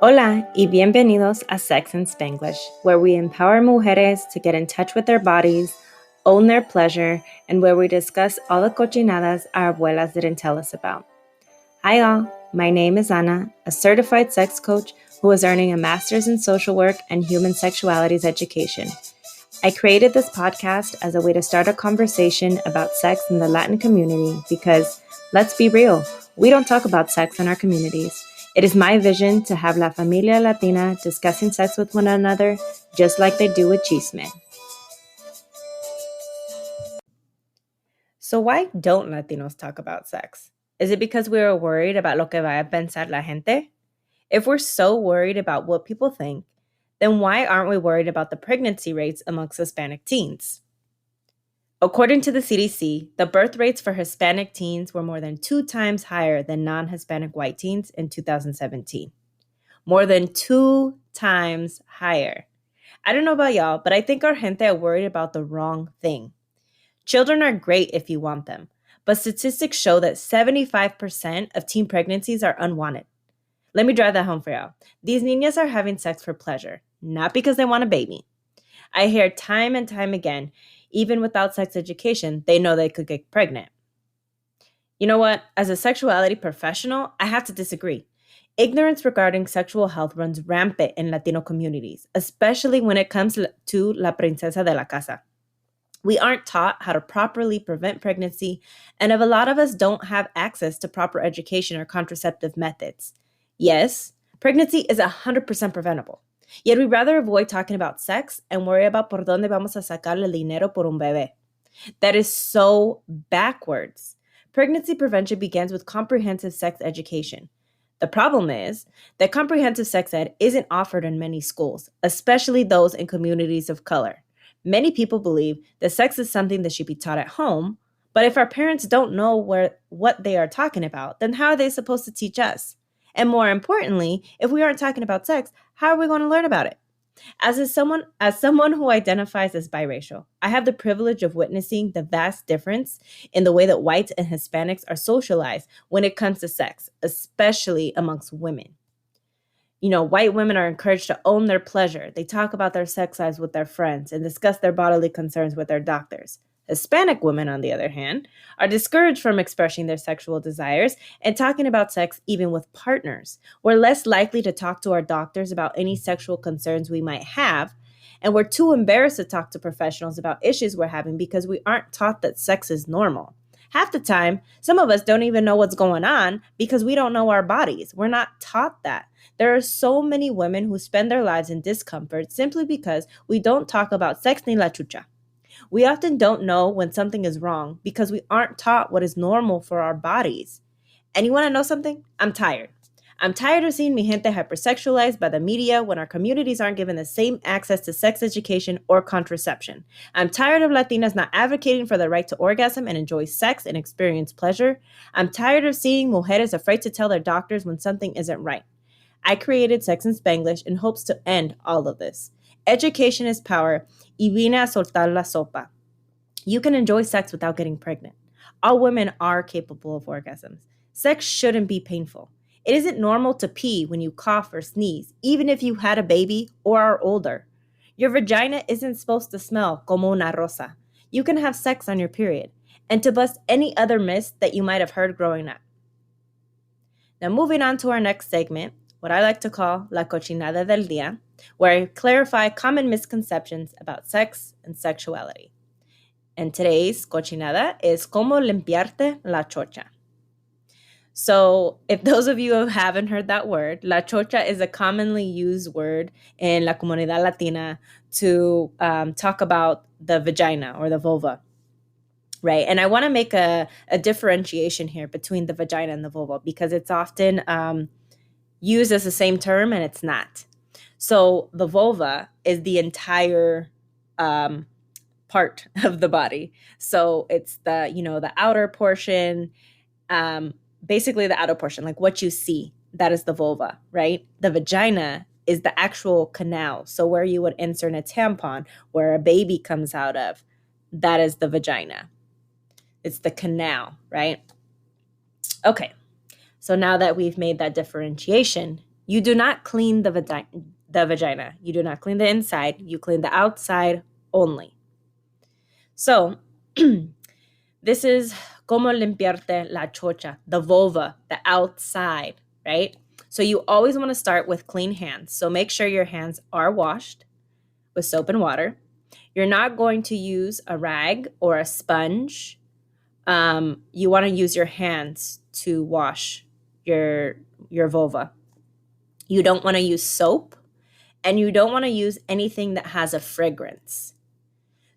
Hola y bienvenidos a Sex in Spanglish, where we empower mujeres to get in touch with their bodies, own their pleasure, and where we discuss all the cochinadas our abuelas didn't tell us about. Hi all, my name is Ana, a certified sex coach who is earning a master's in social work and human sexualities education. I created this podcast as a way to start a conversation about sex in the Latin community because, let's be real, we don't talk about sex in our communities. It is my vision to have La Familia Latina discussing sex with one another just like they do with chisme. So why don't Latinos talk about sex? Is it because we are worried about lo que vaya a pensar la gente? If we're so worried about what people think, then why aren't we worried about the pregnancy rates amongst Hispanic teens? According to the CDC, the birth rates for Hispanic teens were more than 2 times higher than non-Hispanic white teens in 2017. More than 2 times higher. I don't know about y'all, but I think our gente are worried about the wrong thing. Children are great if you want them, but statistics show that 75% of teen pregnancies are unwanted. Let me drive that home for y'all. These niñas are having sex for pleasure, not because they want a baby. I hear time and time again, even without sex education, they know they could get pregnant. You know what? As a sexuality professional, I have to disagree. Ignorance regarding sexual health runs rampant in Latino communities, especially when it comes to la princesa de la casa. We aren't taught how to properly prevent pregnancy, and if a lot of us don't have access to proper education or contraceptive methods. Yes, pregnancy is 100% preventable. Yet we'd rather avoid talking about sex and worry about por dónde vamos a sacarle el dinero por un bebé. That is so backwards. Pregnancy prevention begins with comprehensive sex education. The problem is that comprehensive sex ed isn't offered in many schools, especially those in communities of color. Many people believe that sex is something that should be taught at home, but if our parents don't know what they are talking about, then how are they supposed to teach us? And more importantly, if we aren't talking about sex, how are we going to learn about it? As someone who identifies as biracial, I have the privilege of witnessing the vast difference in the way that whites and Hispanics are socialized when it comes to sex, especially amongst women. White women are encouraged to own their pleasure. They talk about their sex lives with their friends and discuss their bodily concerns with their doctors. Hispanic women, on the other hand, are discouraged from expressing their sexual desires and talking about sex even with partners. We're less likely to talk to our doctors about any sexual concerns we might have, and we're too embarrassed to talk to professionals about issues we're having because we aren't taught that sex is normal. Half the time, some of us don't even know what's going on because we don't know our bodies. We're not taught that. There are so many women who spend their lives in discomfort simply because we don't talk about sex ni la chocha. We often don't know when something is wrong because we aren't taught what is normal for our bodies. And you want to know something? I'm tired. I'm tired of seeing mi gente hypersexualized by the media when our communities aren't given the same access to sex education or contraception. I'm tired of Latinas not advocating for the right to orgasm and enjoy sex and experience pleasure. I'm tired of seeing mujeres afraid to tell their doctors when something isn't right. I created Sex in Spanglish in hopes to end all of this. Education is power, y vine a soltar la sopa. You can enjoy sex without getting pregnant. All women are capable of orgasms. Sex shouldn't be painful. It isn't normal to pee when you cough or sneeze, even if you had a baby or are older. Your vagina isn't supposed to smell como una rosa. You can have sex on your period. And to bust any other myths that you might have heard growing up. Now moving on to our next segment, what I like to call La Cochinada del Día, where I clarify common misconceptions about sex and sexuality. And today's cochinada is como limpiarte la chocha. So if those of you who haven't heard that word, la chocha is a commonly used word in la comunidad Latina to talk about the vagina or the vulva, right? And I want to make a differentiation here between the vagina and the vulva because it's often used as the same term and it's not. So the vulva is the entire part of the body. So it's the outer portion, basically the outer portion, like what you see, that is the vulva, right? The vagina is the actual canal. So where you would insert a tampon, where a baby comes out of, that is the vagina. It's the canal, right? Okay. So now that we've made that differentiation, You do not clean the vagina. You do not clean the inside. You clean the outside only. So, this is como limpiarte la chocha, the vulva, the outside, right? So you always want to start with clean hands. So make sure your hands are washed with soap and water. You're not going to use a rag or a sponge. You want to use your hands to wash your vulva. You don't want to use soap, and you don't want to use anything that has a fragrance.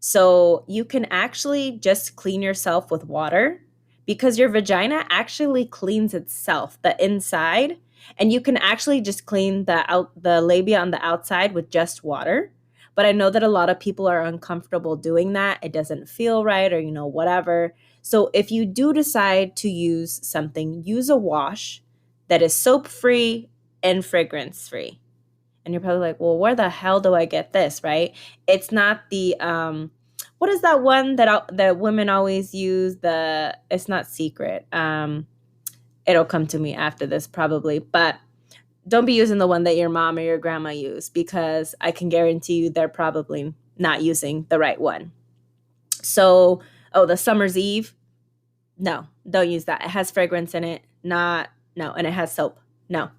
So you can actually just clean yourself with water, because your vagina actually cleans itself, the inside, and you can actually just clean the labia on the outside with just water. But I know that a lot of people are uncomfortable doing that. It doesn't feel right, or whatever. So if you do decide to use something, use a wash that is soap-free and fragrance-free. And you're probably like, well, where the hell do I get this, right? It's not the what is that one that women always use? It's not Secret. It'll come to me after this probably, but don't be using the one that your mom or your grandma used, because I can guarantee you they're probably not using the right one. So, the Summer's Eve, no, don't use that. It has fragrance in it. No, and it has soap. No.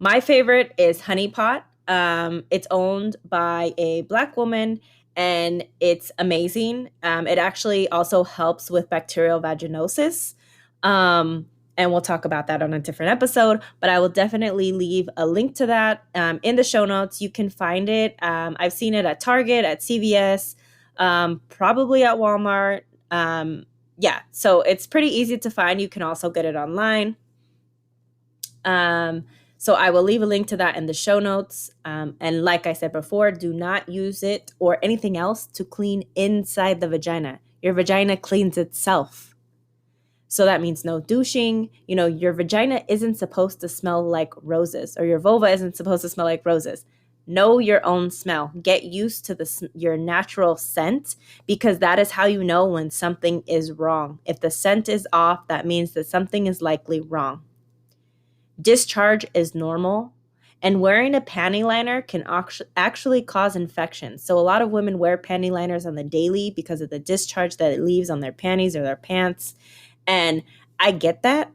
My favorite is Honey Pot. It's owned by a Black woman, and it's amazing. It actually also helps with bacterial vaginosis. And we'll talk about that on a different episode, but I will definitely leave a link to that in the show notes. You can find it. I've seen it at Target, at CVS, probably at Walmart. Yeah, so it's pretty easy to find. You can also get it online. So I will leave a link to that in the show notes. And like I said before, do not use it or anything else to clean inside the vagina. Your vagina cleans itself. So that means no douching. Your vagina isn't supposed to smell like roses, or your vulva isn't supposed to smell like roses. Know your own smell. Get used to your natural scent, because that is how you know when something is wrong. If the scent is off, that means that something is likely wrong. Discharge is normal, and wearing a panty liner can actually cause infections. So a lot of women wear panty liners on the daily because of the discharge that it leaves on their panties or their pants. And I get that,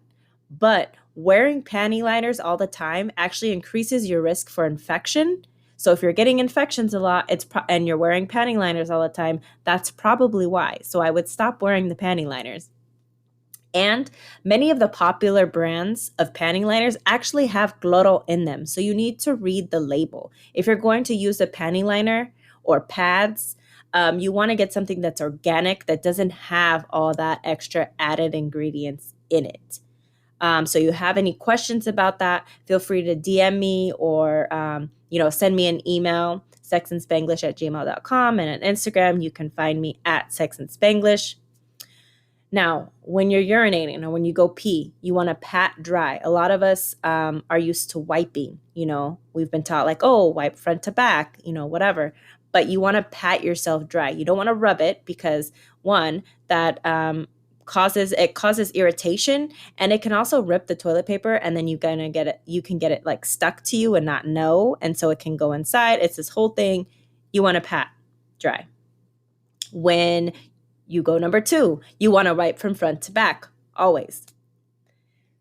but wearing panty liners all the time actually increases your risk for infection. So if you're getting infections a lot, and you're wearing panty liners all the time, that's probably why. So I would stop wearing the panty liners. And many of the popular brands of panty liners actually have cloro in them. So you need to read the label. If you're going to use a panty liner or pads, you want to get something that's organic, that doesn't have all that extra added ingredients in it. So you have any questions about that, feel free to DM me, or send me an email, sexandspanglish@gmail.com, and on Instagram you can find me at sexandspanglish. Now, when you're urinating or when you go pee, you want to pat dry. A lot of us are used to wiping. We've been taught wipe front to back, whatever. But you want to pat yourself dry. You don't want to rub it, because one, that causes irritation, and it can also rip the toilet paper, and then you can get it stuck to you and not know, and so it can go inside. It's this whole thing. You want to pat dry. When you go number 2, you want to wipe from front to back, always.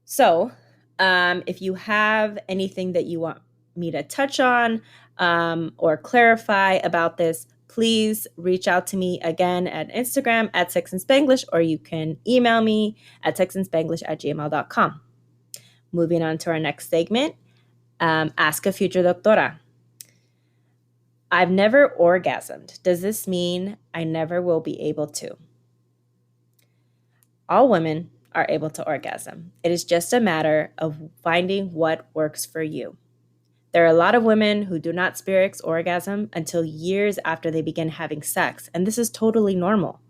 So if you have anything that you want me to touch on or clarify about this, please reach out to me again at Instagram at sexandspanglish, or you can email me at sexandspanglish@gmail.com. Moving on to our next segment, Ask a Future Doctora. I've never orgasmed. Does this mean I never will be able to? All women are able to orgasm. It is just a matter of finding what works for you. There are a lot of women who do not experience orgasm until years after they begin having sex, and this is totally normal.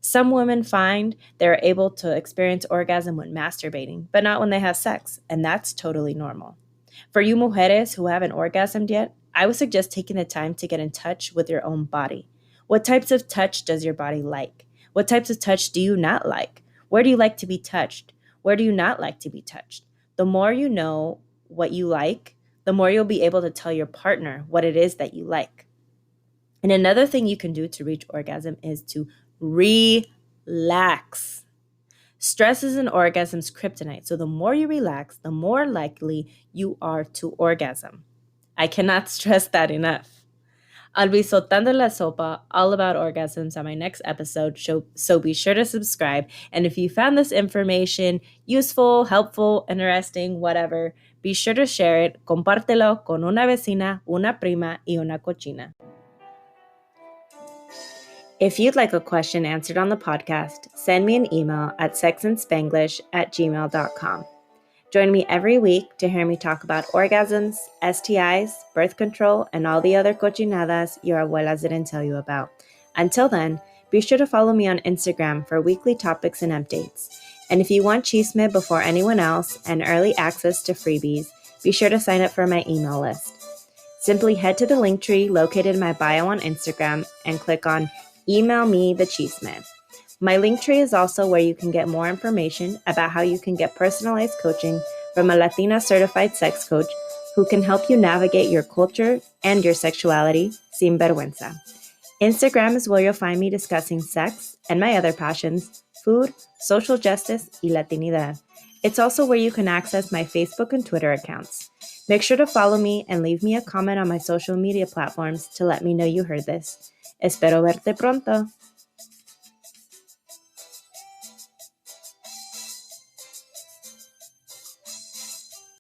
Some women find they're able to experience orgasm when masturbating, but not when they have sex, and that's totally normal. For you mujeres who haven't orgasmed yet, I would suggest taking the time to get in touch with your own body. What types of touch does your body like? What types of touch do you not like? Where do you like to be touched? Where do you not like to be touched? The more you know what you like, the more you'll be able to tell your partner what it is that you like. And another thing you can do to reach orgasm is to relax. Stress is an orgasm's kryptonite, so the more you relax, the more likely you are to orgasm. I cannot stress that enough. I'll be soltando la sopa all about orgasms on my next episode, so be sure to subscribe. And if you found this information useful, helpful, interesting, whatever, be sure to share it. Compártelo con una vecina, una prima, y una cochina. If you'd like a question answered on the podcast, send me an email at sexandspanglish@gmail.com. Join me every week to hear me talk about orgasms, STIs, birth control, and all the other cochinadas your abuelas didn't tell you about. Until then, be sure to follow me on Instagram for weekly topics and updates. And if you want chisme before anyone else and early access to freebies, be sure to sign up for my email list. Simply head to the link tree located in my bio on Instagram and click on Email Me the Chisme. My link tree is also where you can get more information about how you can get personalized coaching from a Latina certified sex coach who can help you navigate your culture and your sexuality sin vergüenza. Instagram is where you'll find me discussing sex and my other passions, food, social justice, y Latinidad. It's also where you can access my Facebook and Twitter accounts. Make sure to follow me and leave me a comment on my social media platforms to let me know you heard this. Espero verte pronto.